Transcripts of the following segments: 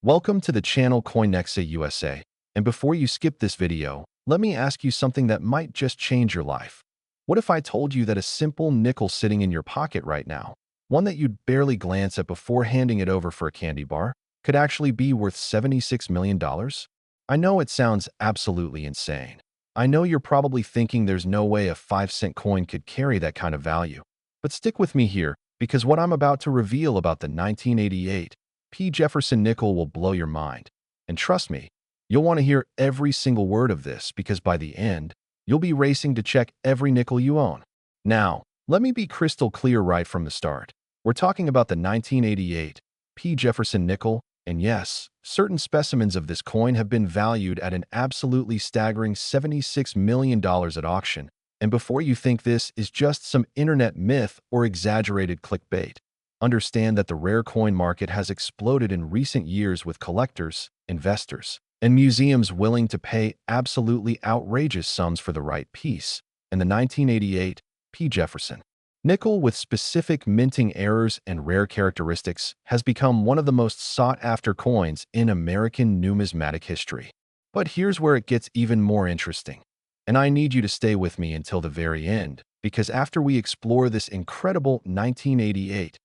Welcome to the channel CoinNexa USA. And before you skip this video, let me ask you something that might just change your life. What if I told you that a simple nickel sitting in your pocket right now, one that you'd barely glance at before handing it over for a candy bar, could actually be worth $76 million? I know it sounds absolutely insane. I know you're probably thinking there's no way a 5-cent coin could carry that kind of value. But stick with me here, because what I'm about to reveal about the 1988 Jefferson Nickel will blow your mind. And trust me, you'll want to hear every single word of this because by the end, you'll be racing to check every nickel you own. Now, let me be crystal clear right from the start. We're talking about the 1988 Jefferson Nickel, and yes, certain specimens of this coin have been valued at an absolutely staggering $76 million at auction. And before you think this is just some internet myth or exaggerated clickbait, understand that the rare coin market has exploded in recent years with collectors, investors, and museums willing to pay absolutely outrageous sums for the right piece. And the 1988 Jefferson Nickel, with specific minting errors and rare characteristics, has become one of the most sought-after coins in American numismatic history. But here's where it gets even more interesting. And I need you to stay with me until the very end, because after we explore this incredible 1988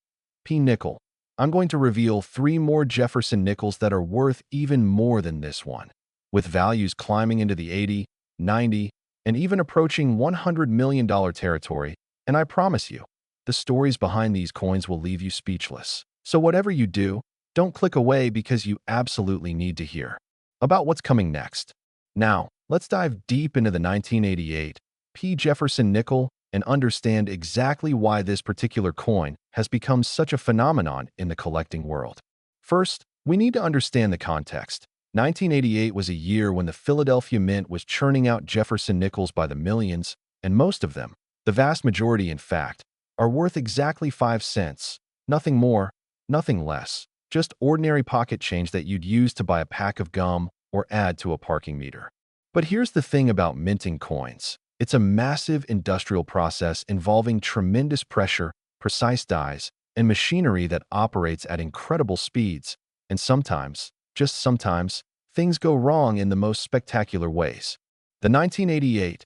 nickel, I'm going to reveal 3 more Jefferson nickels that are worth even more than this one, with values climbing into the 80, 90, and even approaching $100 million territory. And I promise you, the stories behind these coins will leave you speechless. So whatever you do, don't click away because you absolutely need to hear about what's coming next. Now, let's dive deep into the 1988 Jefferson Nickel and understand exactly why this particular coin has become such a phenomenon in the collecting world. First, we need to understand the context. 1988 was a year when the Philadelphia Mint was churning out Jefferson Nickels by the millions, and most of them, the vast majority in fact, are worth exactly 5 cents. Nothing more, nothing less. Just ordinary pocket change that you'd use to buy a pack of gum or add to a parking meter. But here's the thing about minting coins. It's a massive industrial process involving tremendous pressure, precise dies, and machinery that operates at incredible speeds. And sometimes, just sometimes, things go wrong in the most spectacular ways. The 1988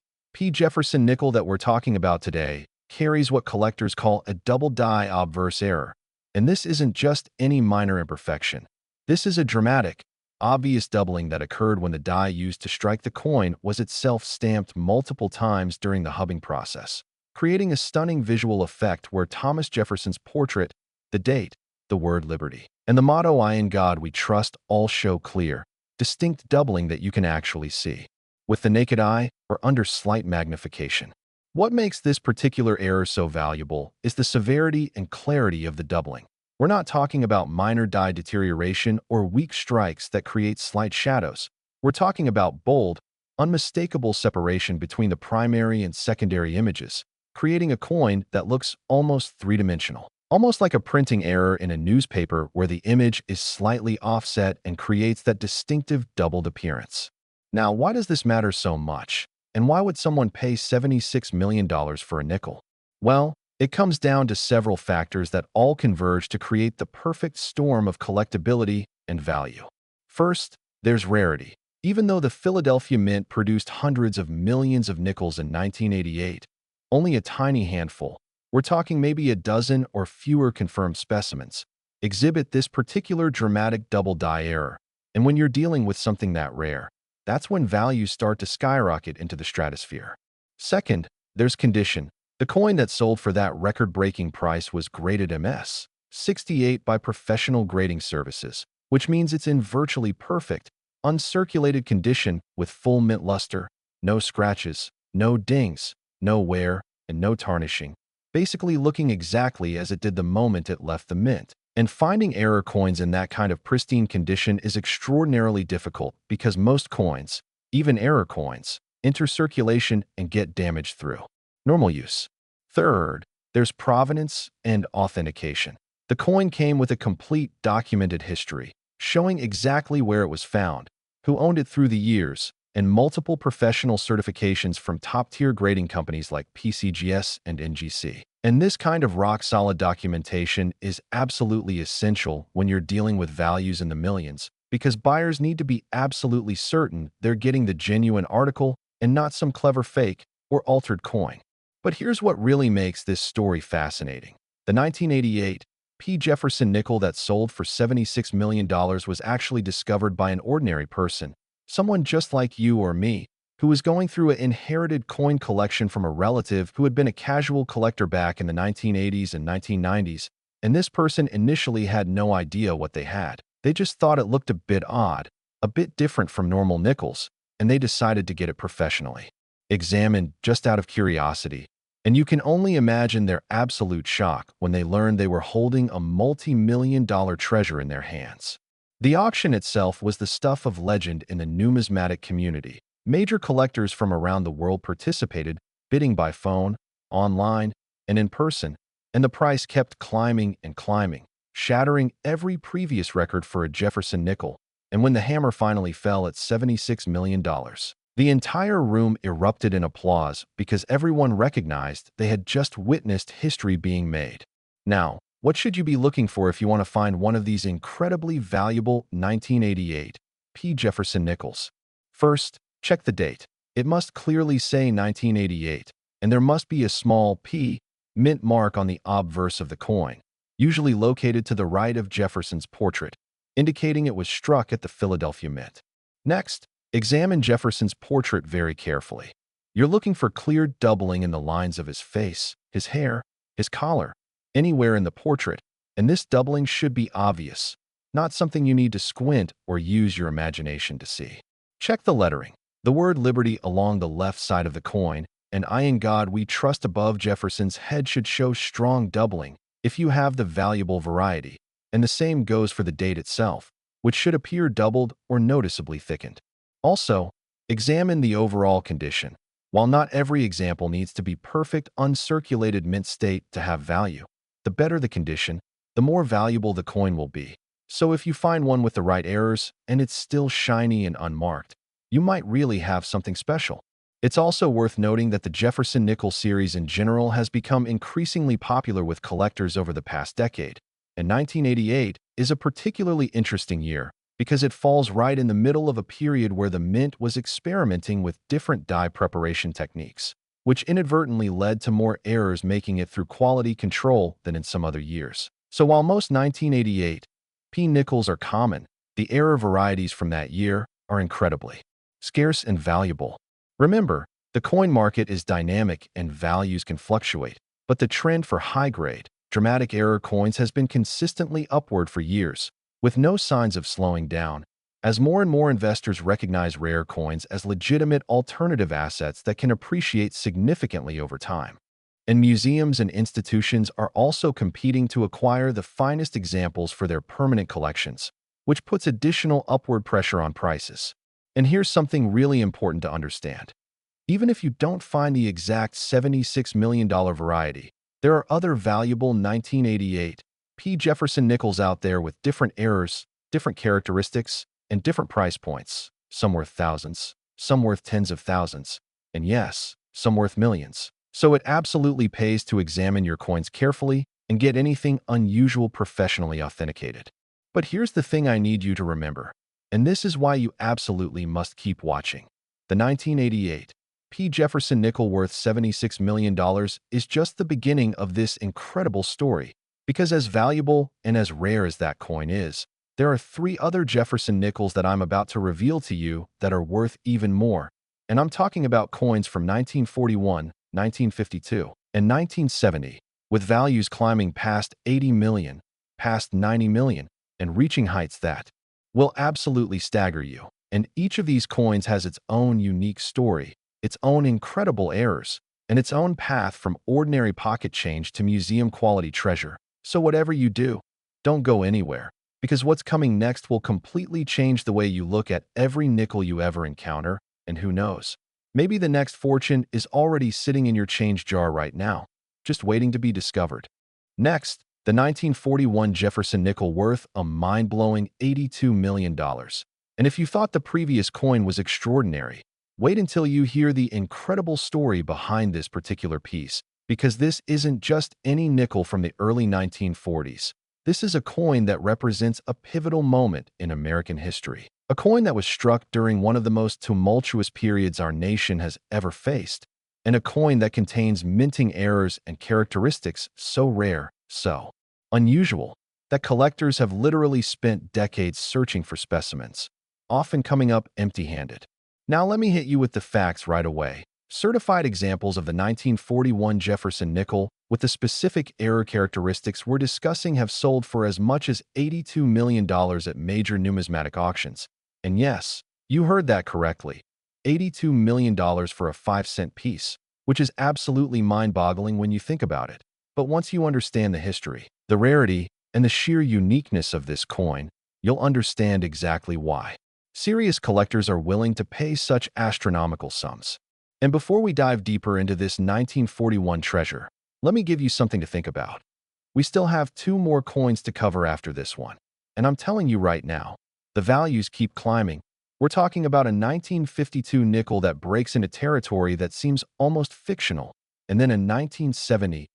Jefferson Nickel that we're talking about today carries what collectors call a double die obverse error. And this isn't just any minor imperfection. This is a dramatic, obvious doubling that occurred when the die used to strike the coin was itself stamped multiple times during the hubbing process, creating a stunning visual effect where Thomas Jefferson's portrait, the date, the word liberty, and the motto "I in God we trust" all show clear, distinct doubling that you can actually see with the naked eye or under slight magnification. What makes this particular error so valuable is the severity and clarity of the doubling. We're not talking about minor die deterioration or weak strikes that create slight shadows. We're talking about bold, unmistakable separation between the primary and secondary images, creating a coin that looks almost three-dimensional. Almost like a printing error in a newspaper where the image is slightly offset and creates that distinctive doubled appearance. Now, why does this matter so much? And why would someone pay $76 million for a nickel? Well, it comes down to several factors that all converge to create the perfect storm of collectability and value. First, there's rarity. Even though the Philadelphia Mint produced hundreds of millions of nickels in 1988, only a tiny handful, we're talking maybe a dozen or fewer confirmed specimens, exhibit this particular dramatic double die error. And when you're dealing with something that rare, that's when values start to skyrocket into the stratosphere. Second, there's condition. The coin that sold for that record-breaking price was graded MS 68 by professional grading services, which means it's in virtually perfect, uncirculated condition with full mint luster, no scratches, no dings, no wear, and no tarnishing, basically looking exactly as it did the moment it left the mint. And finding error coins in that kind of pristine condition is extraordinarily difficult because most coins, even error coins, enter circulation and get damaged through normal use. Third, there's provenance and authentication. The coin came with a complete documented history, showing exactly where it was found, who owned it through the years, and multiple professional certifications from top-tier grading companies like PCGS and NGC. And this kind of rock-solid documentation is absolutely essential when you're dealing with values in the millions, because buyers need to be absolutely certain they're getting the genuine article and not some clever fake or altered coin. But here's what really makes this story fascinating. The 1988 P. Jefferson nickel that sold for $76 million was actually discovered by an ordinary person, someone just like you or me, who was going through an inherited coin collection from a relative who had been a casual collector back in the 1980s and 1990s, and this person initially had no idea what they had. They just thought it looked a bit odd, a bit different from normal nickels, and they decided to get it professionally examined just out of curiosity. And you can only imagine their absolute shock when they learned they were holding a multi-million-dollar treasure in their hands. The auction itself was the stuff of legend in the numismatic community. Major collectors from around the world participated, bidding by phone, online, and in person, and the price kept climbing and climbing, shattering every previous record for a Jefferson nickel. And when the hammer finally fell at $76 million, the entire room erupted in applause because everyone recognized they had just witnessed history being made. Now, what should you be looking for if you want to find one of these incredibly valuable 1988 P. Jefferson nickels? First, check the date. It must clearly say 1988, and there must be a small P mint mark on the obverse of the coin, usually located to the right of Jefferson's portrait, indicating it was struck at the Philadelphia Mint. Next, examine Jefferson's portrait very carefully. You're looking for clear doubling in the lines of his face, his hair, his collar, anywhere in the portrait, and this doubling should be obvious, not something you need to squint or use your imagination to see. Check the lettering. The word Liberty along the left side of the coin, and I in God we trust above Jefferson's head should show strong doubling if you have the valuable variety, and the same goes for the date itself, which should appear doubled or noticeably thickened. Also, examine the overall condition. While not every example needs to be perfect, uncirculated mint state to have value, the better the condition, the more valuable the coin will be. So if you find one with the right errors and it's still shiny and unmarked, you might really have something special. It's also worth noting that the Jefferson Nickel series in general has become increasingly popular with collectors over the past decade, and 1988 is a particularly interesting year because it falls right in the middle of a period where the mint was experimenting with different die preparation techniques, which inadvertently led to more errors making it through quality control than in some other years. So while most 1988 P nickels are common, the error varieties from that year are incredibly scarce and valuable. Remember, the coin market is dynamic and values can fluctuate, but the trend for high-grade, dramatic error coins has been consistently upward for years, with no signs of slowing down, as more and more investors recognize rare coins as legitimate alternative assets that can appreciate significantly over time. And museums and institutions are also competing to acquire the finest examples for their permanent collections, which puts additional upward pressure on prices. And here's something really important to understand. Even if you don't find the exact $76 million variety, there are other valuable 1988 P. Jefferson nickels out there with different errors, different characteristics, and different price points. Some worth thousands, some worth tens of thousands, and yes, some worth millions. So it absolutely pays to examine your coins carefully and get anything unusual professionally authenticated. But here's the thing I need you to remember, and this is why you absolutely must keep watching. The 1988 P. Jefferson nickel worth $76 million is just the beginning of this incredible story. Because as valuable and as rare as that coin is, there are 3 other Jefferson nickels that I'm about to reveal to you that are worth even more. And I'm talking about coins from 1941, 1952, and 1970, with values climbing past 80 million, past 90 million, and reaching heights that will absolutely stagger you. And each of these coins has its own unique story, its own incredible errors, and its own path from ordinary pocket change to museum-quality treasure. So whatever you do, don't go anywhere, because what's coming next will completely change the way you look at every nickel you ever encounter, and who knows, maybe the next fortune is already sitting in your change jar right now, just waiting to be discovered. Next, the 1941 Jefferson nickel worth a mind-blowing $82 million. And if you thought the previous coin was extraordinary, wait until you hear the incredible story behind this particular piece, because this isn't just any nickel from the early 1940s. This is a coin that represents a pivotal moment in American history. A coin that was struck during one of the most tumultuous periods our nation has ever faced, and a coin that contains minting errors and characteristics so rare, so unusual, that collectors have literally spent decades searching for specimens, often coming up empty-handed. Now let me hit you with the facts right away. Certified examples of the 1941 Jefferson Nickel with the specific error characteristics we're discussing have sold for as much as $82 million at major numismatic auctions. And yes, you heard that correctly. $82 million for a 5-cent piece, which is absolutely mind-boggling when you think about it. But once you understand the history, the rarity, and the sheer uniqueness of this coin, you'll understand exactly why serious collectors are willing to pay such astronomical sums. And before we dive deeper into this 1941 treasure, let me give you something to think about. We still have 2 more coins to cover after this one. And I'm telling you right now, the values keep climbing. We're talking about a 1952 nickel that breaks into territory that seems almost fictional, and then a 1970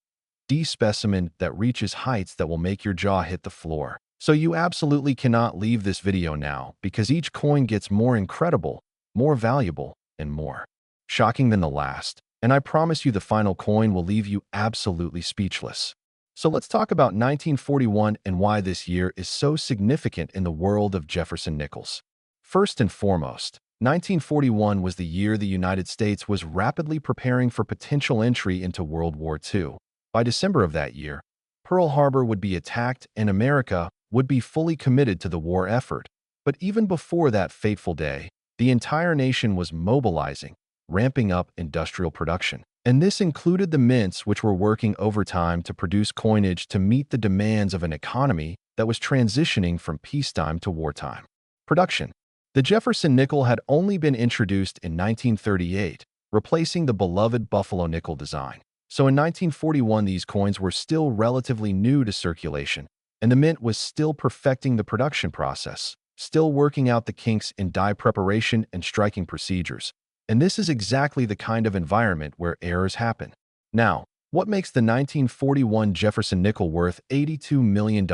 D specimen that reaches heights that will make your jaw hit the floor. So you absolutely cannot leave this video now, because each coin gets more incredible, more valuable, and more shocking than the last. And I promise you the final coin will leave you absolutely speechless. So let's talk about 1941 and why this year is so significant in the world of Jefferson Nickels. First and foremost, 1941 was the year the United States was rapidly preparing for potential entry into World War II. By December of that year, Pearl Harbor would be attacked and America would be fully committed to the war effort. But even before that fateful day, the entire nation was mobilizing, ramping up industrial production. And this included the mints, which were working overtime to produce coinage to meet the demands of an economy that was transitioning from peacetime to wartime production. The Jefferson nickel had only been introduced in 1938, replacing the beloved Buffalo nickel design. So in 1941, these coins were still relatively new to circulation, and the mint was still perfecting the production process, still working out the kinks in die preparation and striking procedures. And this is exactly the kind of environment where errors happen. Now, what makes the 1941 Jefferson nickel worth $82 million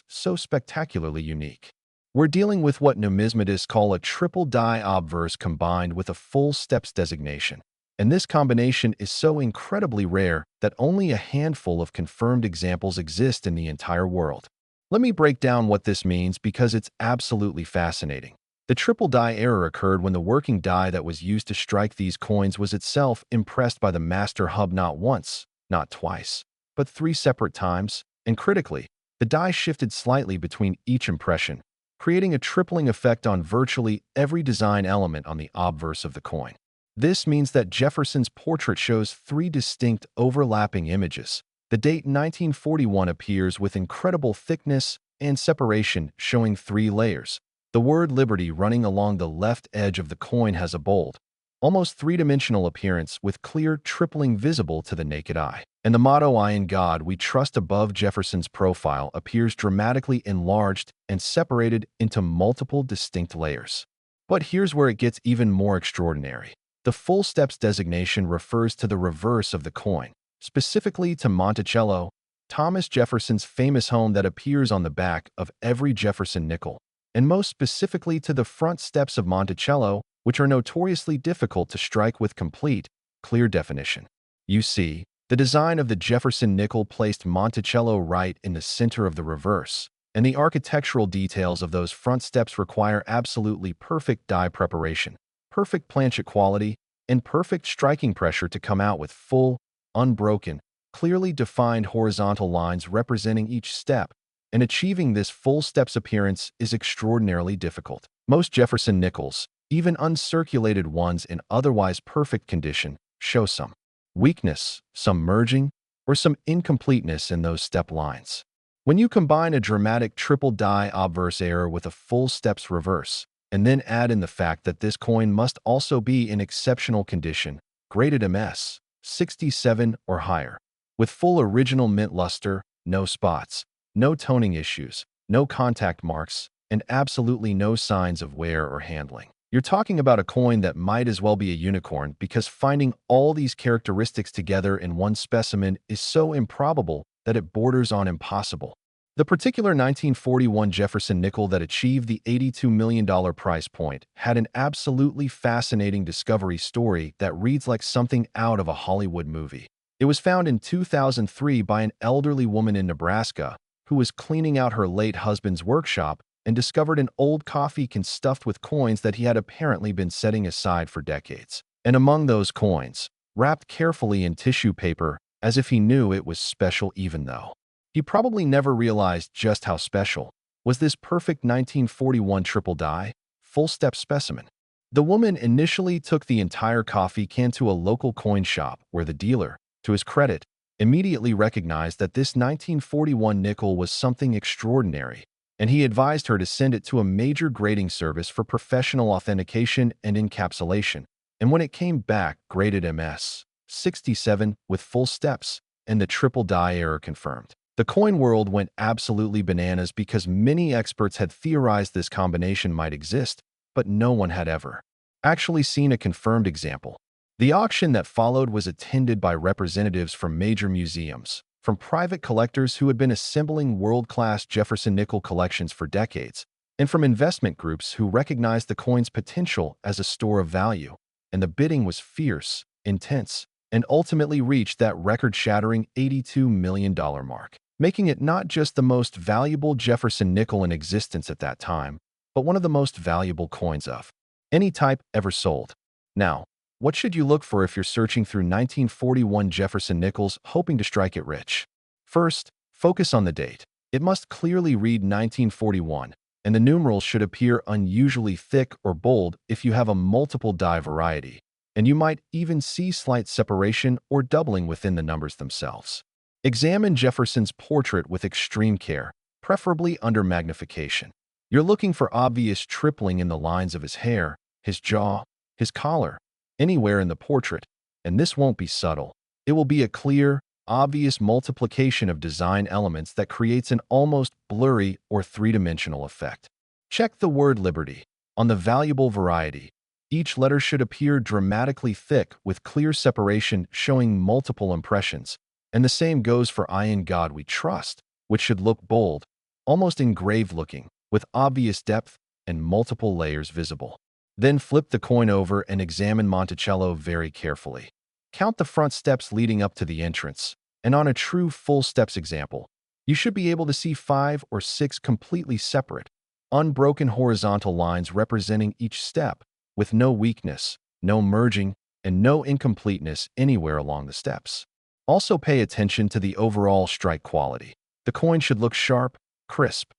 so spectacularly unique? We're dealing with what numismatists call a triple die obverse combined with a full steps designation. And this combination is so incredibly rare that only a handful of confirmed examples exist in the entire world. Let me break down what this means because it's absolutely fascinating. The triple die error occurred when the working die that was used to strike these coins was itself impressed by the master hub not once, not twice, but 3 separate times, and critically, the die shifted slightly between each impression, creating a tripling effect on virtually every design element on the obverse of the coin. This means that Jefferson's portrait shows 3 distinct overlapping images. The date 1941 appears with incredible thickness and separation, showing 3 layers. The word Liberty running along the left edge of the coin has a bold, almost 3-dimensional appearance with clear tripling visible to the naked eye. And the motto "I in God we trust" above Jefferson's profile appears dramatically enlarged and separated into multiple distinct layers. But here's where it gets even more extraordinary. The full steps designation refers to the reverse of the coin, specifically to Monticello, Thomas Jefferson's famous home that appears on the back of every Jefferson nickel, and most specifically to the front steps of Monticello, which are notoriously difficult to strike with complete, clear definition. You see, the design of the Jefferson nickel placed Monticello right in the center of the reverse, and the architectural details of those front steps require absolutely perfect die preparation, perfect planchet quality, and perfect striking pressure to come out with full, unbroken, clearly defined horizontal lines representing each step, and achieving this full steps appearance is extraordinarily difficult. Most Jefferson nickels, even uncirculated ones in otherwise perfect condition, show some weakness, some merging, or some incompleteness in those step lines. When you combine a dramatic triple die obverse error with a full steps reverse, and then add in the fact that this coin must also be in exceptional condition, graded MS 67 or higher, with full original mint luster, no spots, no toning issues, no contact marks, and absolutely no signs of wear or handling. You're talking about a coin that might as well be a unicorn, because finding all these characteristics together in one specimen is so improbable that it borders on impossible. The particular 1941 Jefferson nickel that achieved the $82 million price point had an absolutely fascinating discovery story that reads like something out of a Hollywood movie. It was found in 2003 by an elderly woman in Nebraska who was cleaning out her late husband's workshop and discovered an old coffee can stuffed with coins that he had apparently been setting aside for decades. And among those coins, wrapped carefully in tissue paper as if he knew it was special even though he probably never realized just how special, was this perfect 1941 triple die, full-step specimen. The woman initially took the entire coffee can to a local coin shop where the dealer, to his credit, immediately recognized that this 1941 nickel was something extraordinary, and he advised her to send it to a major grading service for professional authentication and encapsulation. And when it came back graded MS 67 with full steps and the triple die error confirmed, the coin world went absolutely bananas because many experts had theorized this combination might exist, but no one had ever actually seen a confirmed example. The auction that followed was attended by representatives from major museums, from private collectors who had been assembling world-class Jefferson Nickel collections for decades, and from investment groups who recognized the coin's potential as a store of value. And the bidding was fierce, intense, and ultimately reached that record-shattering $82 million mark, making it not just the most valuable Jefferson nickel in existence at that time, but one of the most valuable coins of any type ever sold. Now, what should you look for if you're searching through 1941 Jefferson nickels hoping to strike it rich? First, focus on the date. It must clearly read 1941, and the numerals should appear unusually thick or bold if you have a multiple die variety, and you might even see slight separation or doubling within the numbers themselves. Examine Jefferson's portrait with extreme care, preferably under magnification. You're looking for obvious tripling in the lines of his hair, his jaw, his collar, anywhere in the portrait, and this won't be subtle. It will be a clear, obvious multiplication of design elements that creates an almost blurry or three-dimensional effect. Check the word Liberty. On the valuable variety, each letter should appear dramatically thick with clear separation showing multiple impressions. And the same goes for I In God We Trust, which should look bold, almost engraved-looking, with obvious depth and multiple layers visible. Then flip the coin over and examine Monticello very carefully. Count the front steps leading up to the entrance, and on a true full steps example, you should be able to see 5 or 6 completely separate, unbroken horizontal lines representing each step, with no weakness, no merging, and no incompleteness anywhere along the steps. Also pay attention to the overall strike quality. The coin should look sharp, crisp,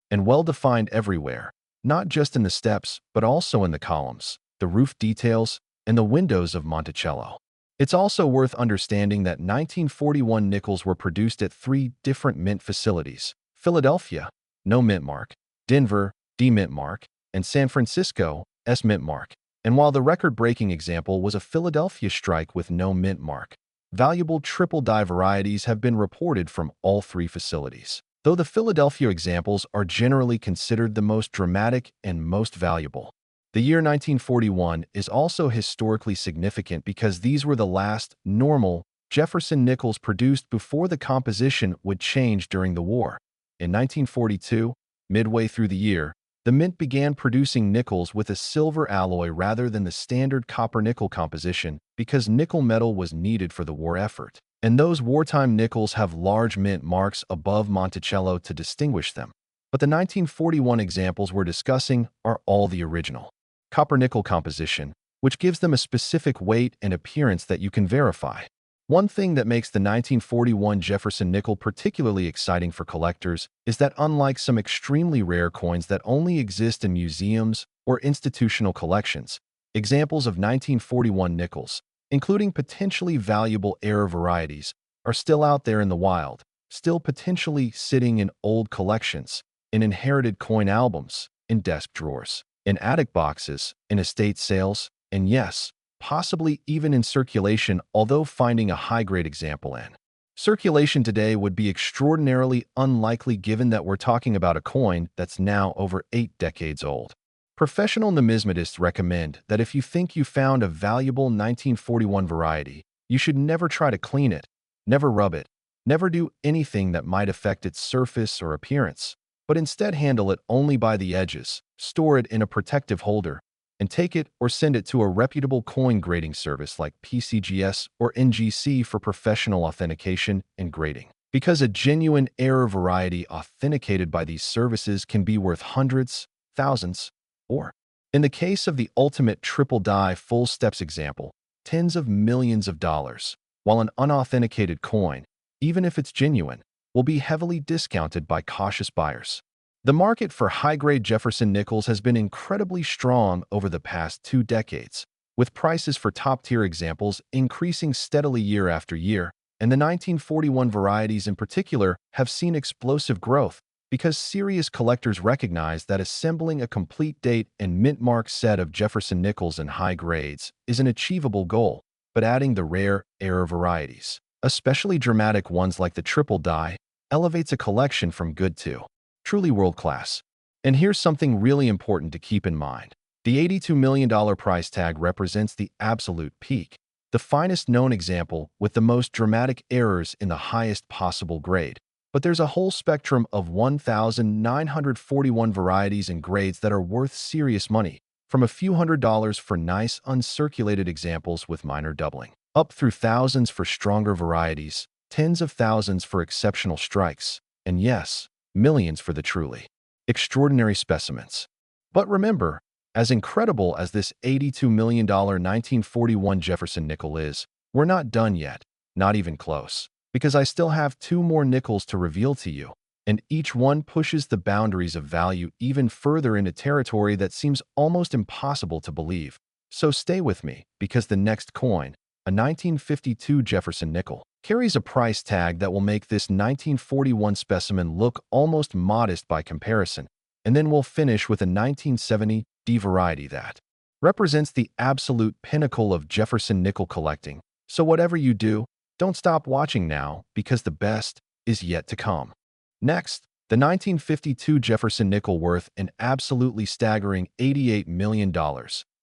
and well-defined everywhere, not just in the steps, but also in the columns, the roof details, and the windows of Monticello. It's also worth understanding that 1941 nickels were produced at 3 different mint facilities: Philadelphia, no mint mark; Denver, D mint mark; and San Francisco, S mint mark. And while the record-breaking example was a Philadelphia strike with no mint mark, valuable triple die varieties have been reported from all 3 facilities, though the Philadelphia examples are generally considered the most dramatic and most valuable. The year 1941 is also historically significant because these were the last normal Jefferson nickels produced before the composition would change during the war. In 1942, midway through the year, the mint began producing nickels with a silver alloy rather than the standard copper-nickel composition because nickel metal was needed for the war effort. And those wartime nickels have large mint marks above Monticello to distinguish them. But the 1941 examples we're discussing are all the original copper-nickel composition, which gives them a specific weight and appearance that you can verify. One thing that makes the 1941 Jefferson nickel particularly exciting for collectors is that unlike some extremely rare coins that only exist in museums or institutional collections, examples of 1941 nickels, including potentially valuable error varieties, are still out there in the wild, still potentially sitting in old collections, in inherited coin albums, in desk drawers, in attic boxes, in estate sales, and yes, possibly even in circulation, although finding a high-grade example in circulation today would be extraordinarily unlikely given that we're talking about a coin that's now over 8 decades old. Professional numismatists recommend that if you think you found a valuable 1941 variety, you should never try to clean it, never rub it, Never do anything that might affect its surface or appearance, but instead handle it only by the edges, store it in a protective holder, and take it or send it to a reputable coin grading service like PCGS or NGC for professional authentication and grading. Because a genuine error variety authenticated by these services can be worth hundreds, thousands, or, in the case of the ultimate triple die full steps example, tens of millions of dollars, while an unauthenticated coin, even if it's genuine, will be heavily discounted by cautious buyers. The market for high-grade Jefferson Nickels has been incredibly strong over the past 2 decades, with prices for top-tier examples increasing steadily year after year, and the 1941 varieties in particular have seen explosive growth because serious collectors recognize that assembling a complete date and mint-mark set of Jefferson Nickels in high grades is an achievable goal, but adding the rare error varieties, especially dramatic ones like the triple die, elevates a collection from good to truly world-class. And here's something really important to keep in mind. The $82 million price tag represents the absolute peak, the finest known example with the most dramatic errors in the highest possible grade. But there's a whole spectrum of 1,941 varieties and grades that are worth serious money, from a few $100s for nice, uncirculated examples with minor doubling, up through thousands for stronger varieties, tens of thousands for exceptional strikes, and yes, millions for the truly extraordinary specimens. But remember, as incredible as this $82 million 1941 Jefferson nickel is, we're not done yet, not even close, because I still have 2 more nickels to reveal to you, and each one pushes the boundaries of value even further into territory that seems almost impossible to believe. So stay with me, because the next coin, a 1952 Jefferson nickel, carries a price tag that will make this 1941 specimen look almost modest by comparison, and then we'll finish with a 1970 D variety that represents the absolute pinnacle of Jefferson nickel collecting. So whatever you do, don't stop watching now, because the best is yet to come. Next, the 1952 Jefferson nickel worth an absolutely staggering $88 million.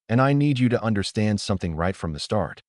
And I need you to understand something right from the start.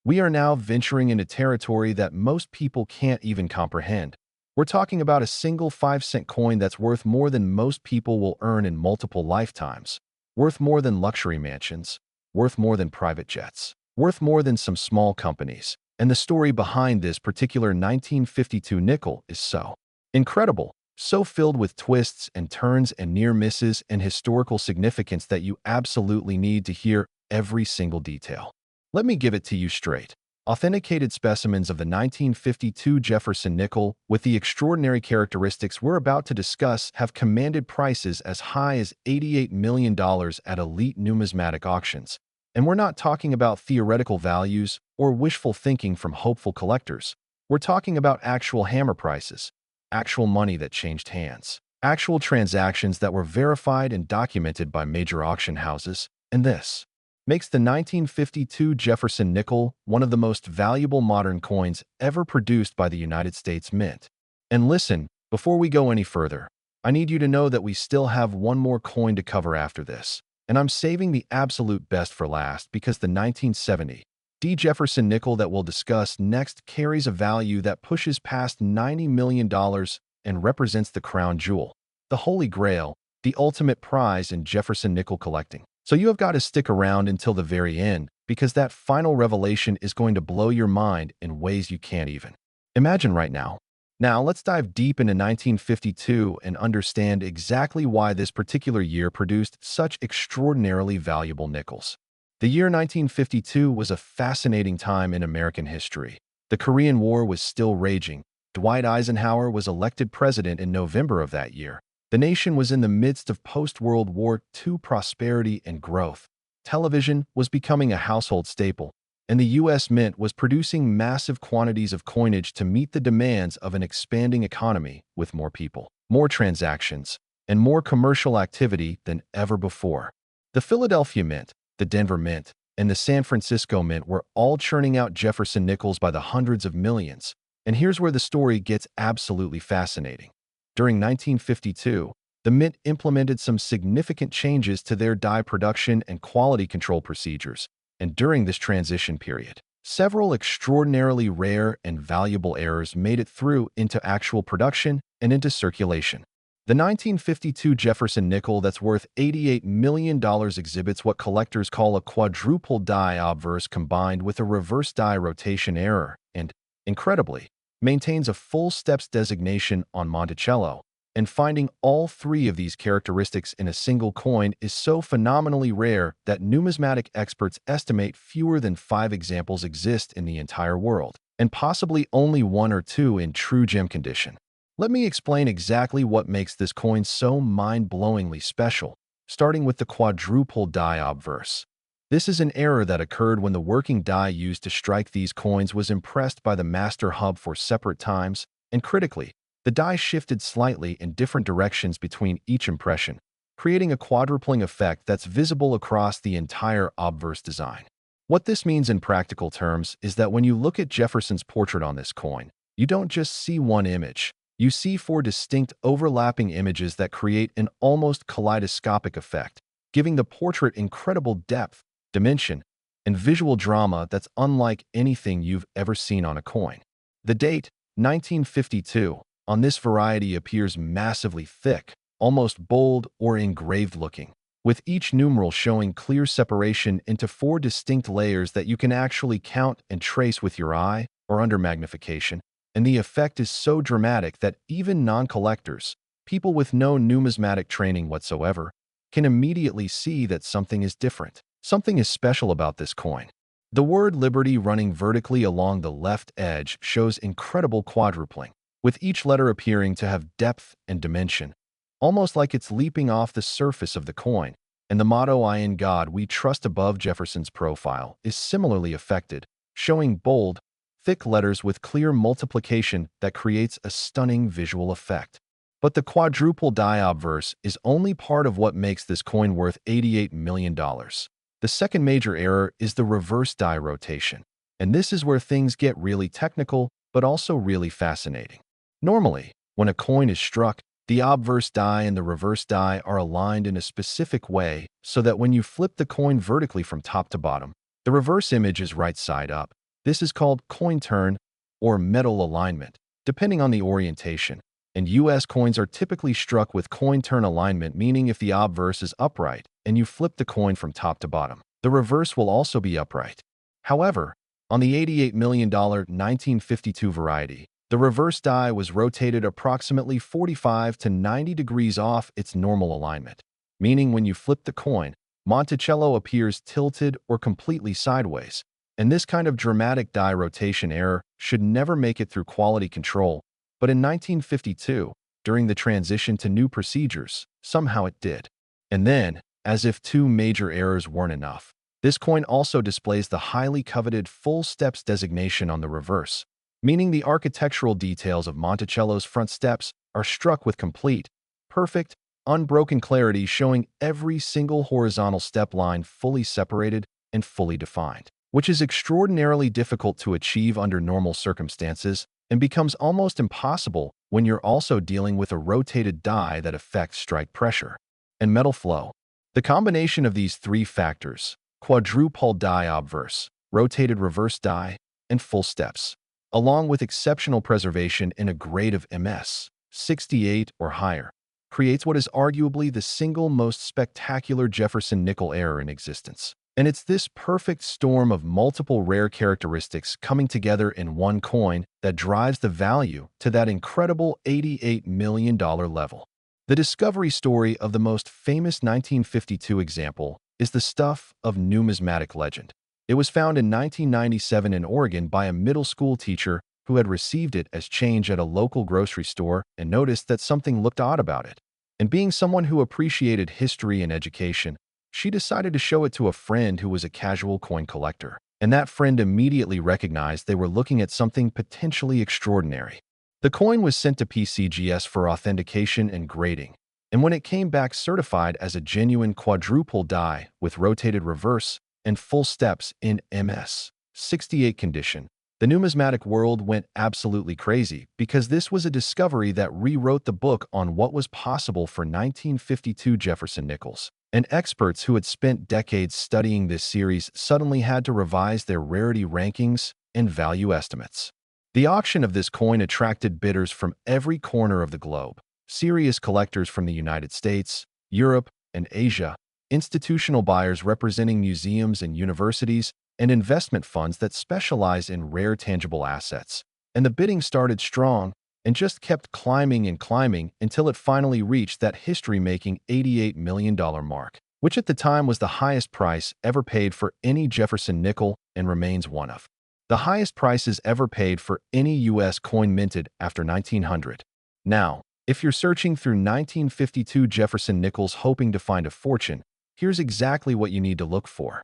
We are now venturing into territory that most people can't even comprehend. We're talking about a single 5-cent coin that's worth more than most people will earn in multiple lifetimes, worth more than luxury mansions, worth more than private jets, worth more than some small companies. And the story behind this particular 1952 nickel is so incredible, so filled with twists and turns and near misses and historical significance that you absolutely need to hear every single detail. Let me give it to you straight. Authenticated specimens of the 1952 Jefferson nickel with the extraordinary characteristics we're about to discuss have commanded prices as high as $88 million at elite numismatic auctions. And we're not talking about theoretical values or wishful thinking from hopeful collectors. We're talking about actual hammer prices, actual money that changed hands, actual transactions that were verified and documented by major auction houses, and this makes the 1952 Jefferson nickel one of the most valuable modern coins ever produced by the United States Mint. And listen, before we go any further, I need you to know that we still have one more coin to cover after this, and I'm saving the absolute best for last because the 1970 D Jefferson nickel that we'll discuss next carries a value that pushes past $90 million and represents the crown jewel, the holy grail, the ultimate prize in Jefferson nickel collecting. So you have got to stick around until the very end, because that final revelation is going to blow your mind in ways you can't even imagine right now. Now, let's dive deep into 1952 and understand exactly why this particular year produced such extraordinarily valuable nickels. The year 1952 was a fascinating time in American history. The Korean War was still raging. Dwight Eisenhower was elected president in November of that year. The nation was in the midst of post-World War II prosperity and growth. Television was becoming a household staple, and the U.S. Mint was producing massive quantities of coinage to meet the demands of an expanding economy with more people, more transactions, and more commercial activity than ever before. The Philadelphia Mint, the Denver Mint, and the San Francisco Mint were all churning out Jefferson nickels by the hundreds of millions. And here's where the story gets absolutely fascinating. During 1952, the Mint implemented some significant changes to their die production and quality control procedures, and during this transition period, Several extraordinarily rare and valuable errors made it through into actual production and into circulation. The 1952 Jefferson Nickel that's worth $88 million exhibits what collectors call a quadruple die obverse combined with a reverse die rotation error and, incredibly, maintains a full steps designation on Monticello. And finding all three of these characteristics in a single coin is so phenomenally rare that numismatic experts estimate fewer than 5 examples exist in the entire world, and possibly only 1 or 2 in true gem condition. Let me explain exactly what makes this coin so mind-blowingly special, starting with the quadruple die obverse. This is an error that occurred when the working die used to strike these coins was impressed by the master hub for separate times, and critically, the die shifted slightly in different directions between each impression, creating a quadrupling effect that's visible across the entire obverse design. What this means in practical terms is that when you look at Jefferson's portrait on this coin, you don't just see one image. You see 4 distinct overlapping images that create an almost kaleidoscopic effect, giving the portrait incredible depth, dimension, and visual drama that's unlike anything you've ever seen on a coin. The date, 1952, on this variety appears massively thick, almost bold or engraved looking, with each numeral showing clear separation into 4 distinct layers that you can actually count and trace with your eye or under magnification. And the effect is so dramatic that even non-collectors, people with no numismatic training whatsoever, can immediately see that something is different. Something is special about this coin. The word Liberty running vertically along the left edge shows incredible quadrupling, with each letter appearing to have depth and dimension, almost like it's leaping off the surface of the coin. And the motto "I in God we trust" above Jefferson's profile is similarly affected, showing bold, thick letters with clear multiplication that creates a stunning visual effect. But the quadruple die obverse is only part of what makes this coin worth $88 million. The second major error is the reverse die rotation. And this is where things get really technical, but also really fascinating. Normally, when a coin is struck, the obverse die and the reverse die are aligned in a specific way so that when you flip the coin vertically from top to bottom, the reverse image is right side up. This is called coin turn or metal alignment, depending on the orientation. And US coins are typically struck with coin turn alignment, meaning if the obverse is upright and you flip the coin from top to bottom, the reverse will also be upright. However, on the $88 million 1952 variety, the reverse die was rotated approximately 45 to 90 degrees off its normal alignment, meaning when you flip the coin, Monticello appears tilted or completely sideways. And this kind of dramatic die rotation error should never make it through quality control, but in 1952, during the transition to new procedures, somehow it did. And then, as if 2 major errors weren't enough, this coin also displays the highly coveted full steps designation on the reverse, meaning the architectural details of Monticello's front steps are struck with complete, perfect, unbroken clarity, showing every single horizontal step line fully separated and fully defined, which is extraordinarily difficult to achieve under normal circumstances and becomes almost impossible when you're also dealing with a rotated die that affects strike pressure and metal flow. The combination of these 3 factors, quadruple die obverse, rotated reverse die, and full steps, along with exceptional preservation in a grade of MS 68 or higher, creates what is arguably the single most spectacular Jefferson Nickel error in existence. And it's this perfect storm of multiple rare characteristics coming together in one coin that drives the value to that incredible $88 million level. The discovery story of the most famous 1952 example is the stuff of numismatic legend. It was found in 1997 in Oregon by a middle school teacher who had received it as change at a local grocery store and noticed that something looked odd about it. And being someone who appreciated history and education, she decided to show it to a friend who was a casual coin collector, and that friend immediately recognized they were looking at something potentially extraordinary. The coin was sent to PCGS for authentication and grading, and when it came back certified as a genuine quadruple die with rotated reverse and full steps in MS 68 condition, the numismatic world went absolutely crazy because this was a discovery that rewrote the book on what was possible for 1952 Jefferson Nickels. and experts who had spent decades studying this series suddenly had to revise their rarity rankings and value estimates. The auction of this coin attracted bidders from every corner of the globe: serious collectors from the United States, Europe, and Asia, institutional buyers representing museums and universities, and investment funds that specialize in rare tangible assets. And the bidding started strong and just kept climbing and climbing until it finally reached that history-making $88 million mark, which at the time was the highest price ever paid for any Jefferson nickel and remains one of the highest prices ever paid for any U.S. coin minted after 1900. Now, if you're searching through 1952 Jefferson Nickels hoping to find a fortune, here's exactly what you need to look for.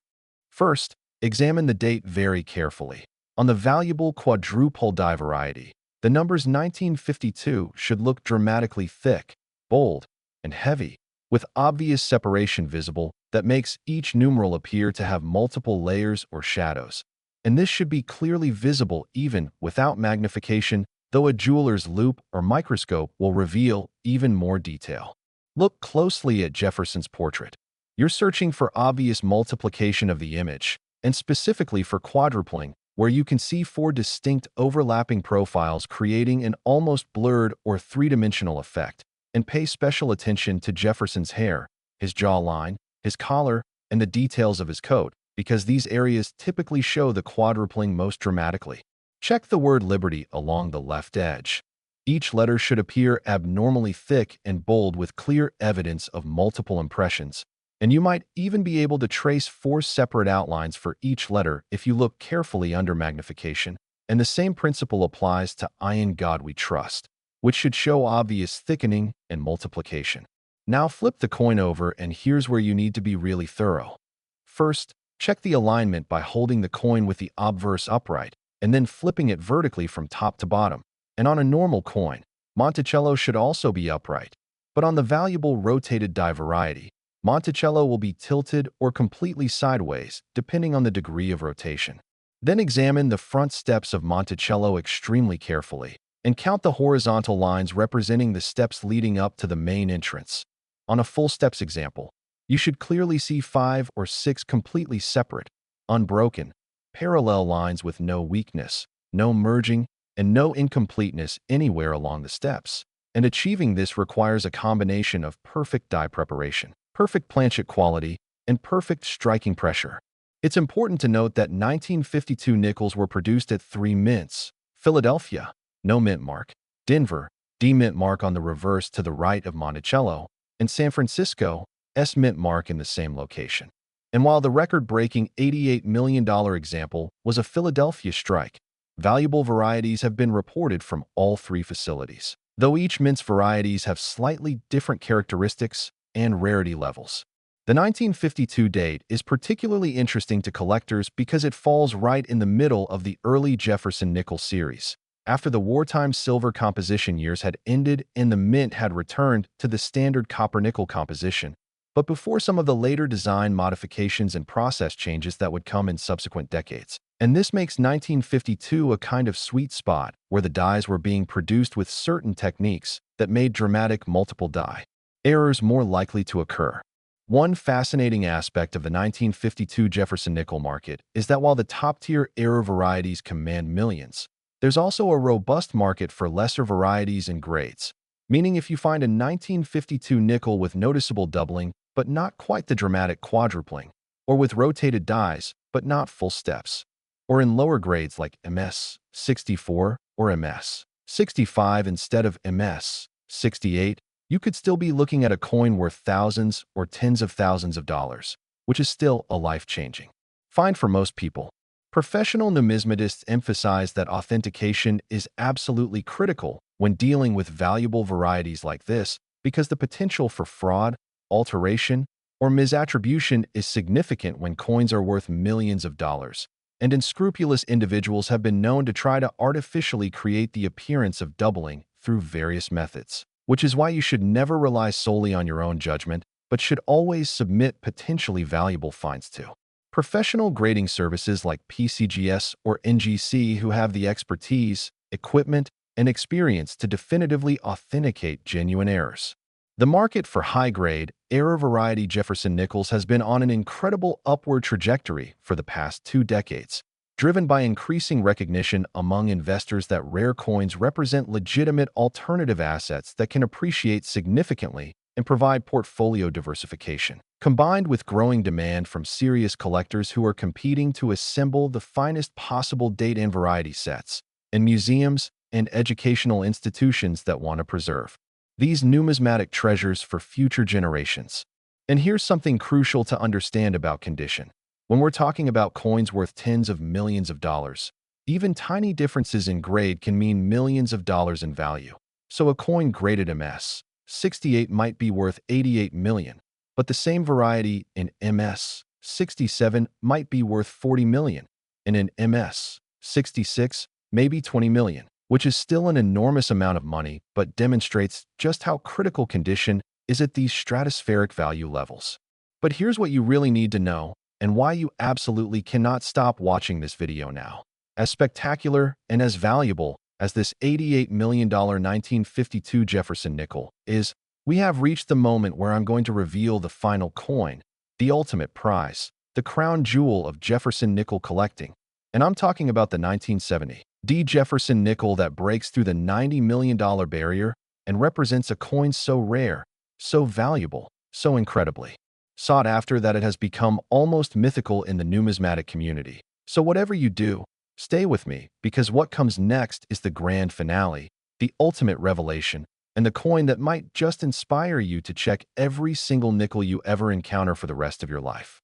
First, examine the date very carefully. On the valuable quadruple die variety, the numbers 1952 should look dramatically thick, bold, and heavy, with obvious separation visible that makes each numeral appear to have multiple layers or shadows. And this should be clearly visible even without magnification, though a jeweler's loupe or microscope will reveal even more detail. Look closely at Jefferson's portrait. You're searching for obvious multiplication of the image, and specifically for quadrupling, where you can see four distinct overlapping profiles creating an almost blurred or three-dimensional effect. And pay special attention to Jefferson's hair, his jawline, his collar, and the details of his coat, because these areas typically show the quadrupling most dramatically. Check the word Liberty along the left edge. Each letter should appear abnormally thick and bold with clear evidence of multiple impressions, and you might even be able to trace four separate outlines for each letter if you look carefully under magnification. And the same principle applies to I In God We Trust, which should show obvious thickening and multiplication. Now flip the coin over, and here's where you need to be really thorough. First, check the alignment by holding the coin with the obverse upright, and then flipping it vertically from top to bottom. And on a normal coin, Monticello should also be upright. But on the valuable rotated die variety, Monticello will be tilted or completely sideways, depending on the degree of rotation. Then examine the front steps of Monticello extremely carefully, and count the horizontal lines representing the steps leading up to the main entrance. On a full steps example, you should clearly see 5 or 6 completely separate, unbroken, parallel lines with no weakness, no merging, and no incompleteness anywhere along the steps. And achieving this requires a combination of perfect die preparation, perfect planchet quality, and perfect striking pressure. It's important to note that 1952 nickels were produced at 3 mints: Philadelphia, no mint mark; Denver, D mint mark on the reverse to the right of Monticello; and San Francisco, S mint mark in the same location. And while the record-breaking $88 million example was a Philadelphia strike, valuable varieties have been reported from all 3 facilities, though each mint's varieties have slightly different characteristics and rarity levels. The 1952 date is particularly interesting to collectors because it falls right in the middle of the early Jefferson Nickel series, after the wartime silver composition years had ended and the mint had returned to the standard copper-nickel composition, but before some of the later design modifications and process changes that would come in subsequent decades. And this makes 1952 a kind of sweet spot where the dies were being produced with certain techniques that made dramatic multiple die errors more likely to occur. One fascinating aspect of the 1952 Jefferson Nickel market is that while the top-tier error varieties command millions, there's also a robust market for lesser varieties and grades, meaning if you find a 1952 nickel with noticeable doubling but not quite the dramatic quadrupling, or with rotated dies but not full steps, or in lower grades like MS 64 or MS 65 instead of MS 68, you could still be looking at a coin worth thousands or tens of thousands of dollars, which is still a life-changing find for most people. Professional numismatists emphasize that authentication is absolutely critical when dealing with valuable varieties like this because the potential for fraud, alteration, or misattribution is significant when coins are worth millions of dollars, and unscrupulous individuals have been known to try to artificially create the appearance of doubling through various methods, which is why you should never rely solely on your own judgment, but should always submit potentially valuable finds to professional grading services like PCGS or NGC, who have the expertise, equipment, and experience to definitively authenticate genuine errors. The market for high-grade, Era variety Jefferson Nickels has been on an incredible upward trajectory for the past 2 decades, driven by increasing recognition among investors that rare coins represent legitimate alternative assets that can appreciate significantly and provide portfolio diversification. Combined with growing demand from serious collectors who are competing to assemble the finest possible date and variety sets, and museums and educational institutions that want to preserve these numismatic treasures for future generations. And here's something crucial to understand about condition. When we're talking about coins worth tens of millions of dollars, even tiny differences in grade can mean millions of dollars in value. So a coin graded MS 68 might be worth 88 million, but the same variety in MS 67 might be worth 40 million, and in MS 66 maybe 20 million, which is still an enormous amount of money, but demonstrates just how critical condition is at these stratospheric value levels. But here's what you really need to know, and why you absolutely cannot stop watching this video now. As spectacular and as valuable as this $88 million 1952 Jefferson Nickel is, we have reached the moment where I'm going to reveal the final coin, the ultimate prize, the crown jewel of Jefferson Nickel collecting. And I'm talking about the 1970 Jefferson Nickel that breaks through the $90 million barrier and represents a coin so rare, so valuable, so incredibly sought after that it has become almost mythical in the numismatic community. So whatever you do, stay with me, because what comes next is the grand finale, the ultimate revelation, and the coin that might just inspire you to check every single nickel you ever encounter for the rest of your life.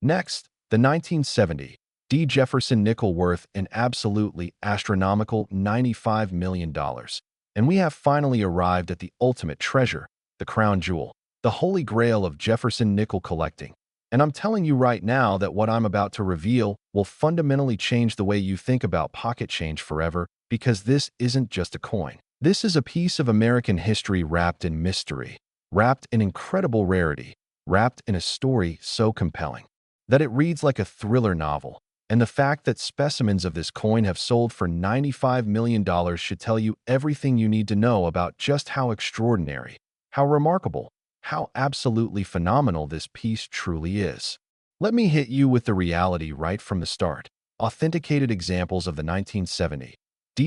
Next, the 1970 Jefferson Nickel worth an absolutely astronomical $95 million. And we have finally arrived at the ultimate treasure, the crown jewel, the holy grail of Jefferson Nickel collecting. And I'm telling you right now that what I'm about to reveal will fundamentally change the way you think about pocket change forever, because this isn't just a coin. This is a piece of American history wrapped in mystery, wrapped in incredible rarity, wrapped in a story so compelling that it reads like a thriller novel. And the fact that specimens of this coin have sold for $95 million should tell you everything you need to know about just how extraordinary, how remarkable, how absolutely phenomenal this piece truly is. Let me hit you with the reality right from the start. Authenticated examples of the 1970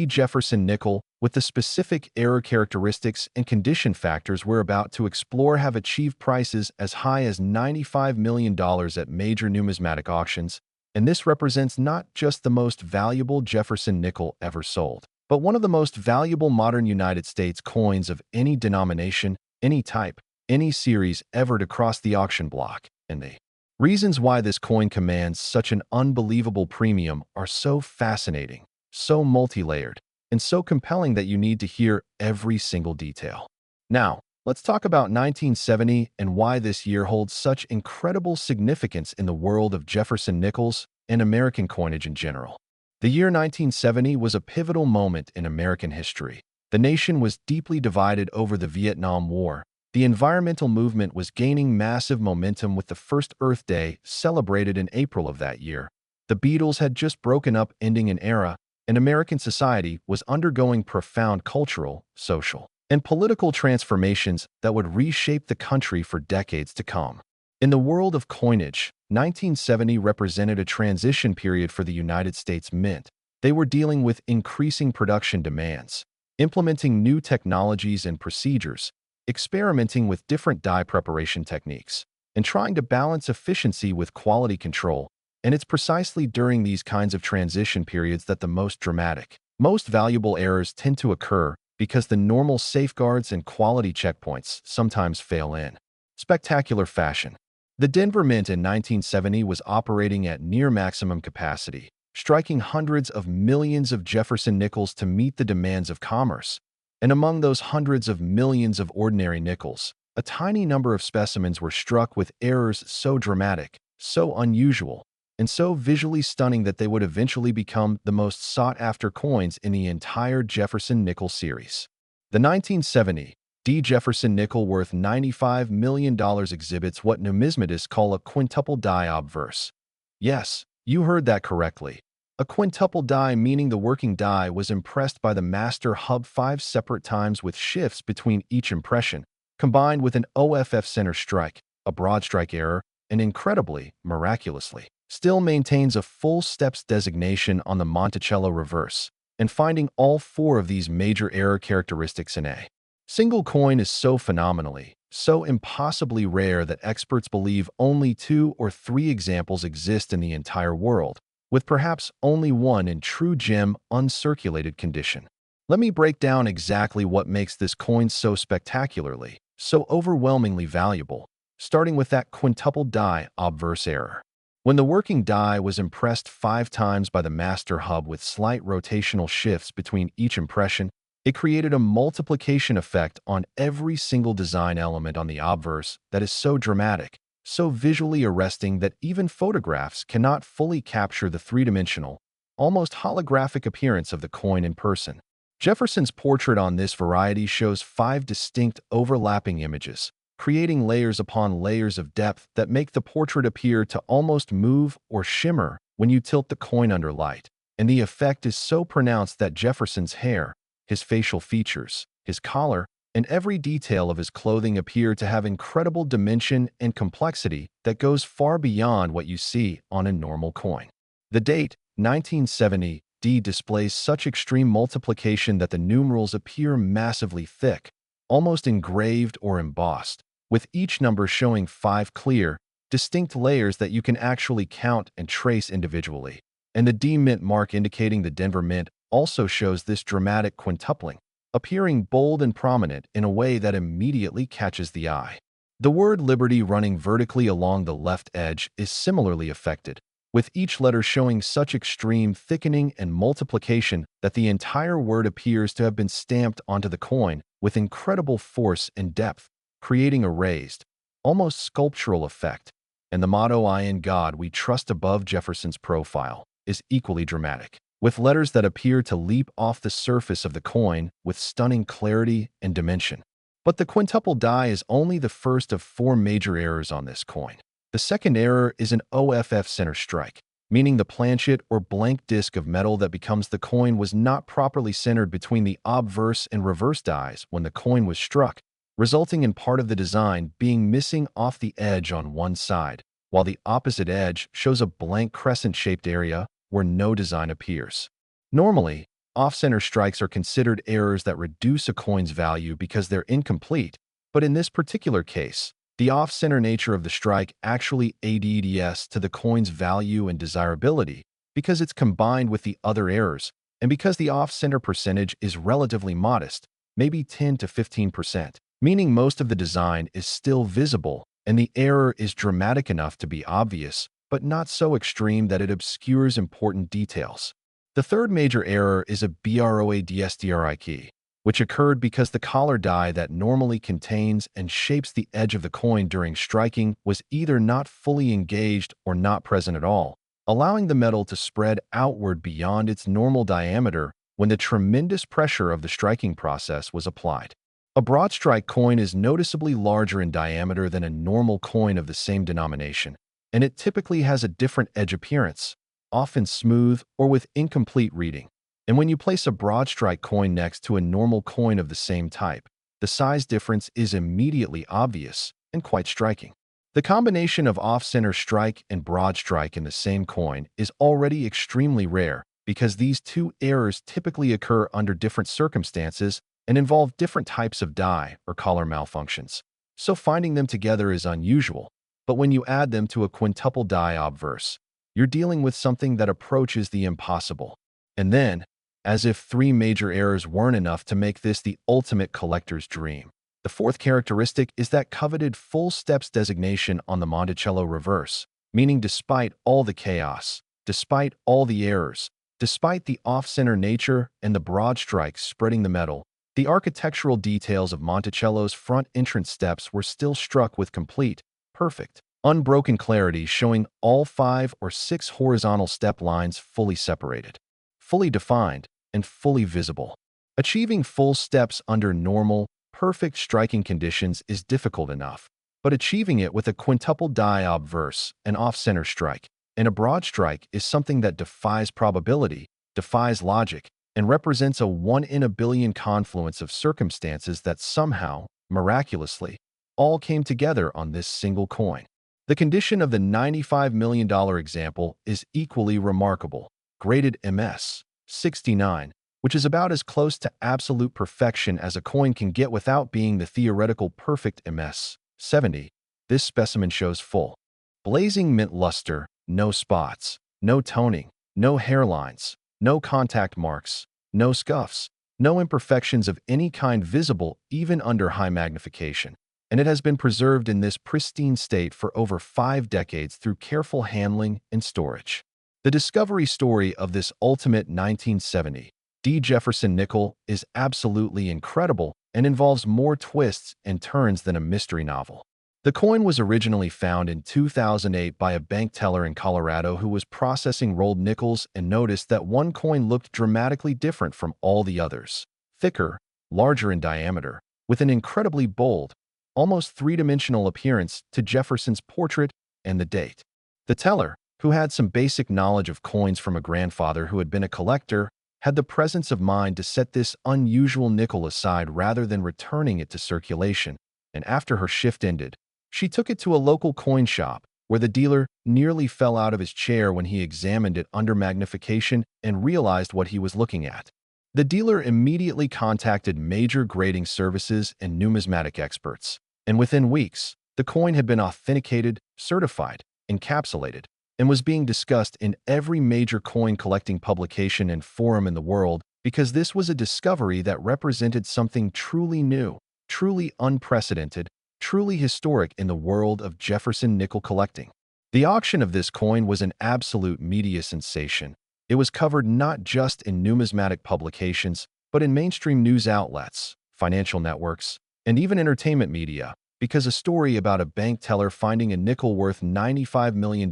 Jefferson Nickel with the specific error characteristics and condition factors we're about to explore have achieved prices as high as $95 million at major numismatic auctions. And this represents not just the most valuable Jefferson Nickel ever sold, but one of the most valuable modern United States coins of any denomination, any type, any series ever to cross the auction block. And the reasons why this coin commands such an unbelievable premium are so fascinating, so multi-layered, and so compelling that you need to hear every single detail. Now, let's talk about 1970 and why this year holds such incredible significance in the world of Jefferson Nickels and American coinage in general. The year 1970 was a pivotal moment in American history. The nation was deeply divided over the Vietnam War. The environmental movement was gaining massive momentum with the first Earth Day celebrated in April of that year. The Beatles had just broken up, ending an era, and American society was undergoing profound cultural, social, and political transformations that would reshape the country for decades to come. In the world of coinage, 1970 represented a transition period for the United States Mint. They were dealing with increasing production demands, implementing new technologies and procedures, experimenting with different die preparation techniques, and trying to balance efficiency with quality control. And it's precisely during these kinds of transition periods that the most dramatic, most valuable errors tend to occur, because the normal safeguards and quality checkpoints sometimes fail in spectacular fashion. The Denver Mint in 1970 was operating at near maximum capacity, striking hundreds of millions of Jefferson Nickels to meet the demands of commerce. And among those hundreds of millions of ordinary nickels, a tiny number of specimens were struck with errors so dramatic, so unusual, and so visually stunning that they would eventually become the most sought-after coins in the entire Jefferson Nickel series. The 1970 Jefferson Nickel worth $95 million exhibits what numismatists call a quintuple die obverse. Yes, you heard that correctly. A quintuple die, meaning the working die was impressed by the master hub 5 separate times with shifts between each impression, combined with an OFF center strike, a broad strike error, and incredibly, miraculously, still maintains a full steps designation on the Monticello reverse, and finding all four of these major error characteristics in a single coin is so phenomenally, so impossibly rare that experts believe only 2 or 3 examples exist in the entire world, with perhaps only one in true gem uncirculated condition. Let me break down exactly what makes this coin so spectacularly, so overwhelmingly valuable, starting with that quintuple die obverse error. When the working die was impressed 5 times by the master hub with slight rotational shifts between each impression, it created a multiplication effect on every single design element on the obverse that is so dramatic, so visually arresting that even photographs cannot fully capture the three-dimensional, almost holographic appearance of the coin in person. Jefferson's portrait on this variety shows 5 distinct overlapping images, creating layers upon layers of depth that make the portrait appear to almost move or shimmer when you tilt the coin under light. And the effect is so pronounced that Jefferson's hair, his facial features, his collar, and every detail of his clothing appear to have incredible dimension and complexity that goes far beyond what you see on a normal coin. The date, 1970, displays such extreme multiplication that the numerals appear massively thick, almost engraved or embossed, with each number showing 5 clear, distinct layers that you can actually count and trace individually. And the D Mint mark indicating the Denver Mint also shows this dramatic quintupling, appearing bold and prominent in a way that immediately catches the eye. The word Liberty running vertically along the left edge is similarly affected, with each letter showing such extreme thickening and multiplication that the entire word appears to have been stamped onto the coin with incredible force and depth, creating a raised, almost sculptural effect. And the motto "I in God we trust" above Jefferson's profile is equally dramatic, with letters that appear to leap off the surface of the coin with stunning clarity and dimension. But the quintuple die is only the first of 4 major errors on this coin. The second error is an OFF center strike, meaning the planchet or blank disc of metal that becomes the coin was not properly centered between the obverse and reverse dies when the coin was struck, resulting in part of the design being missing off the edge on one side, while the opposite edge shows a blank crescent-shaped area where no design appears. Normally, off-center strikes are considered errors that reduce a coin's value because they're incomplete, but in this particular case, the off-center nature of the strike actually adds to the coin's value and desirability because it's combined with the other errors, and because the off-center percentage is relatively modest, maybe 10 to 15%, meaning most of the design is still visible and the error is dramatic enough to be obvious, but not so extreme that it obscures important details. The third major error is a BROADSTRIK, which occurred because the collar die that normally contains and shapes the edge of the coin during striking was either not fully engaged or not present at all, allowing the metal to spread outward beyond its normal diameter when the tremendous pressure of the striking process was applied. A broad strike coin is noticeably larger in diameter than a normal coin of the same denomination, and it typically has a different edge appearance, often smooth or with incomplete reading. And when you place a broad strike coin next to a normal coin of the same type, the size difference is immediately obvious and quite striking. The combination of off-center strike and broad strike in the same coin is already extremely rare because these two errors typically occur under different circumstances and involve different types of die or collar malfunctions. So finding them together is unusual, but when you add them to a quintuple die obverse, you're dealing with something that approaches the impossible. And then, as if 3 major errors weren't enough to make this the ultimate collector's dream, the fourth characteristic is that coveted full steps designation on the Monticello reverse, meaning despite all the chaos, despite all the errors, despite the off-center nature and the broad strikes spreading the metal, the architectural details of Monticello's front entrance steps were still struck with complete, perfect, unbroken clarity, showing all 5 or 6 horizontal step lines fully separated, fully defined, and fully visible. Achieving full steps under normal, perfect striking conditions is difficult enough, but achieving it with a quintuple die obverse, an off-center strike, and a broad strike is something that defies probability, defies logic, and represents a 1 in a billion confluence of circumstances that somehow, miraculously, all came together on this single coin. The condition of the $95 million example is equally remarkable, graded MS 69, which is about as close to absolute perfection as a coin can get without being the theoretical perfect MS 70. This specimen shows full, blazing mint luster, no spots, no toning, no hairlines, no contact marks, no scuffs, no imperfections of any kind visible even under high magnification, and it has been preserved in this pristine state for over 5 decades through careful handling and storage. The discovery story of this ultimate 1970 Jefferson Nickel is absolutely incredible and involves more twists and turns than a mystery novel. The coin was originally found in 2008 by a bank teller in Colorado who was processing rolled nickels and noticed that one coin looked dramatically different from all the others. Thicker, larger in diameter, with an incredibly bold, almost three-dimensional appearance to Jefferson's portrait and the date. The teller, who had some basic knowledge of coins from a grandfather who had been a collector, had the presence of mind to set this unusual nickel aside rather than returning it to circulation, and after her shift ended, she took it to a local coin shop, where the dealer nearly fell out of his chair when he examined it under magnification and realized what he was looking at. The dealer immediately contacted major grading services and numismatic experts, and within weeks, the coin had been authenticated, certified, encapsulated, and was being discussed in every major coin collecting publication and forum in the world because this was a discovery that represented something truly new, truly unprecedented, truly historic in the world of Jefferson nickel collecting. The auction of this coin was an absolute media sensation. It was covered not just in numismatic publications, but in mainstream news outlets, financial networks, and even entertainment media, because a story about a bank teller finding a nickel worth $95 million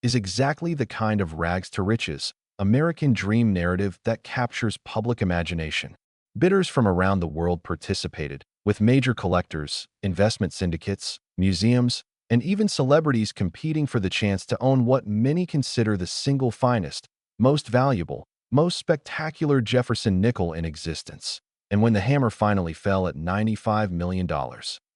is exactly the kind of rags to riches, American dream narrative that captures public imagination. Bidders from around the world participated, with major collectors, investment syndicates, museums, and even celebrities competing for the chance to own what many consider the single finest, most valuable, most spectacular Jefferson nickel in existence. And when the hammer finally fell at $95 million,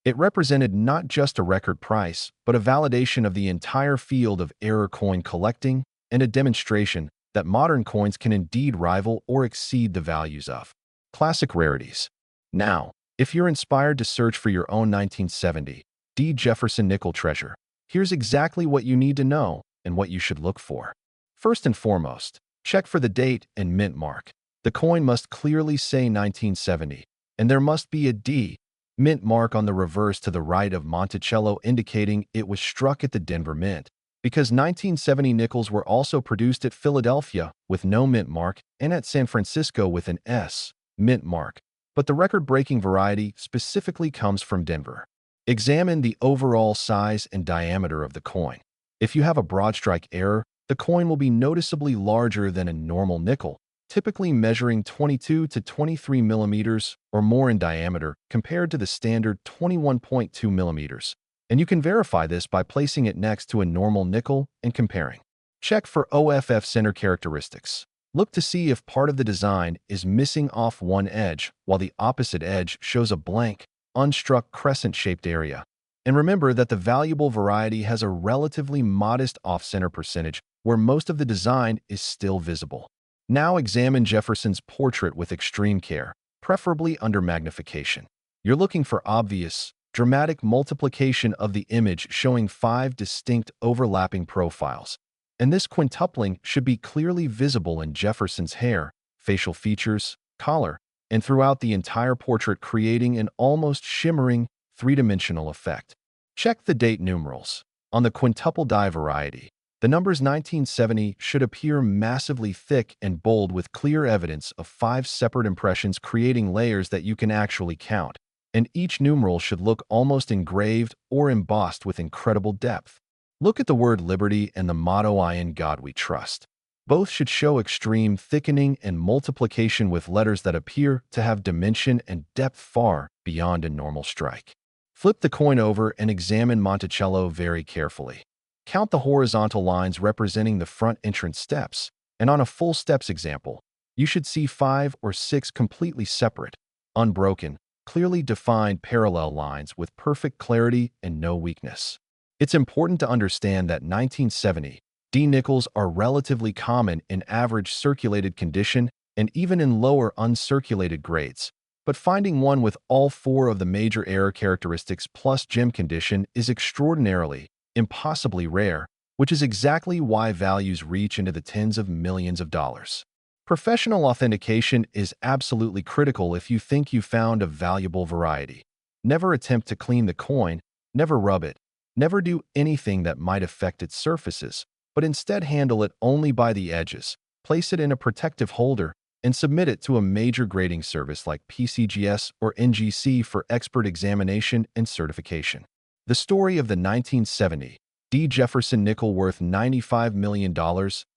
it represented not just a record price, but a validation of the entire field of error coin collecting and a demonstration that modern coins can indeed rival or exceed the values of classic rarities. Now, if you're inspired to search for your own 1970 Jefferson Nickel treasure, here's exactly what you need to know and what you should look for. First and foremost, check for the date and mint mark. The coin must clearly say 1970, and there must be a D mint mark on the reverse to the right of Monticello indicating it was struck at the Denver Mint, because 1970 nickels were also produced at Philadelphia with no mint mark and at San Francisco with an S mint mark, but the record-breaking variety specifically comes from Denver. Examine the overall size and diameter of the coin. If you have a broad strike error, the coin will be noticeably larger than a normal nickel, typically measuring 22 to 23 millimeters or more in diameter compared to the standard 21.2 millimeters. And you can verify this by placing it next to a normal nickel and comparing. Check for OFF center characteristics. Look to see if part of the design is missing off one edge, while the opposite edge shows a blank, unstruck crescent-shaped area. And remember that the valuable variety has a relatively modest off-center percentage where most of the design is still visible. Now examine Jefferson's portrait with extreme care, preferably under magnification. You're looking for obvious, dramatic multiplication of the image showing 5 distinct overlapping profiles. And this quintupling should be clearly visible in Jefferson's hair, facial features, collar, and throughout the entire portrait, creating an almost shimmering, three-dimensional effect. Check the date numerals. On the quintuple die variety, the numbers 1970 should appear massively thick and bold with clear evidence of 5 separate impressions creating layers that you can actually count, and each numeral should look almost engraved or embossed with incredible depth. Look at the word liberty and the motto "I in God we trust." Both should show extreme thickening and multiplication with letters that appear to have dimension and depth far beyond a normal strike. Flip the coin over and examine Monticello very carefully. Count the horizontal lines representing the front entrance steps, and on a full steps example, you should see 5 or 6 completely separate, unbroken, clearly defined parallel lines with perfect clarity and no weakness. It's important to understand that 1970 D nickels are relatively common in average circulated condition and even in lower uncirculated grades. But finding one with all four of the major error characteristics plus gem condition is extraordinarily, impossibly rare, which is exactly why values reach into the tens of millions of dollars. Professional authentication is absolutely critical if you think you found a valuable variety. Never attempt to clean the coin, never rub it, never do anything that might affect its surfaces, but instead handle it only by the edges, place it in a protective holder, and submit it to a major grading service like PCGS or NGC for expert examination and certification. The story of the 1970 D. Jefferson Nickel worth $95 million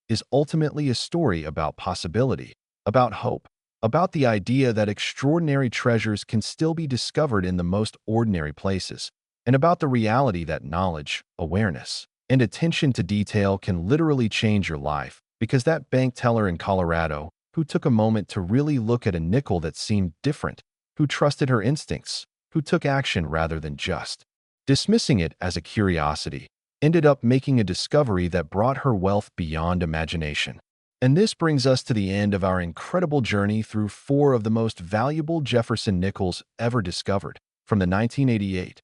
is ultimately a story about possibility, about hope, about the idea that extraordinary treasures can still be discovered in the most ordinary places, and about the reality that knowledge, awareness, and attention to detail can literally change your life, because that bank teller in Colorado, who took a moment to really look at a nickel that seemed different, who trusted her instincts, who took action rather than just dismissing it as a curiosity, ended up making a discovery that brought her wealth beyond imagination. And this brings us to the end of our incredible journey through four of the most valuable Jefferson Nickels ever discovered, from the 1988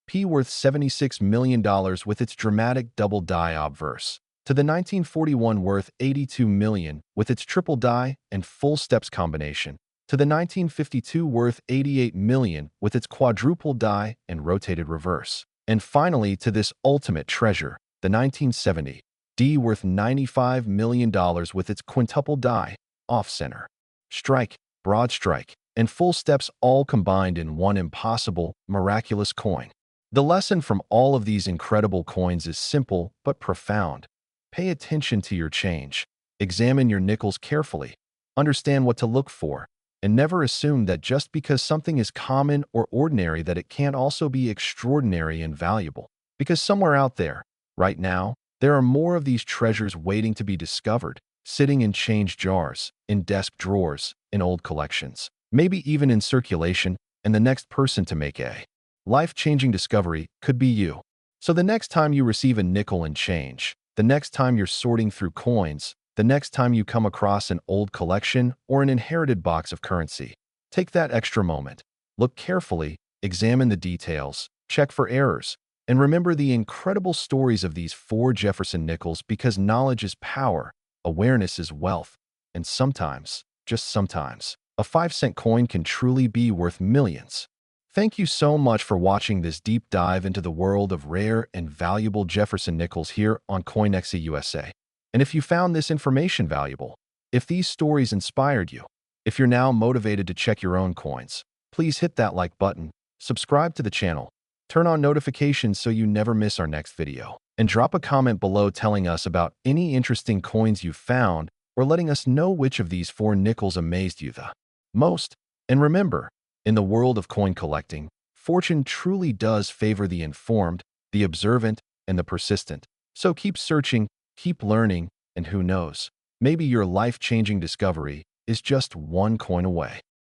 P worth $76 million with its dramatic double die obverse, to the 1941 worth $82 million with its triple die and full steps combination, to the 1952 worth $88 million with its quadruple die and rotated reverse, and finally to this ultimate treasure, the 1970 D worth $95 million with its quintuple die, off-center, strike, broad strike, and full steps all combined in one impossible, miraculous coin. The lesson from all of these incredible coins is simple but profound. Pay attention to your change. Examine your nickels carefully. Understand what to look for. And never assume that just because something is common or ordinary that it can't also be extraordinary and valuable. Because somewhere out there, right now, there are more of these treasures waiting to be discovered, sitting in change jars, in desk drawers, in old collections, maybe even in circulation, and the next person to make a life-changing discovery could be you. So the next time you receive a nickel and change, the next time you're sorting through coins, the next time you come across an old collection or an inherited box of currency, take that extra moment. Look carefully, examine the details, check for errors, and remember the incredible stories of these four Jefferson Nickels, because knowledge is power, awareness is wealth, and sometimes, just sometimes, a 5-cent coin can truly be worth millions. Thank you so much for watching this deep dive into the world of rare and valuable Jefferson Nickels here on CoinExa USA. And if you found this information valuable, if these stories inspired you, if you're now motivated to check your own coins, please hit that like button, subscribe to the channel, turn on notifications so you never miss our next video, and drop a comment below telling us about any interesting coins you've found or letting us know which of these four nickels amazed you the most. And remember, in the world of coin collecting, fortune truly does favor the informed, the observant, and the persistent. So keep searching, keep learning, and who knows, maybe your life-changing discovery is just one coin away.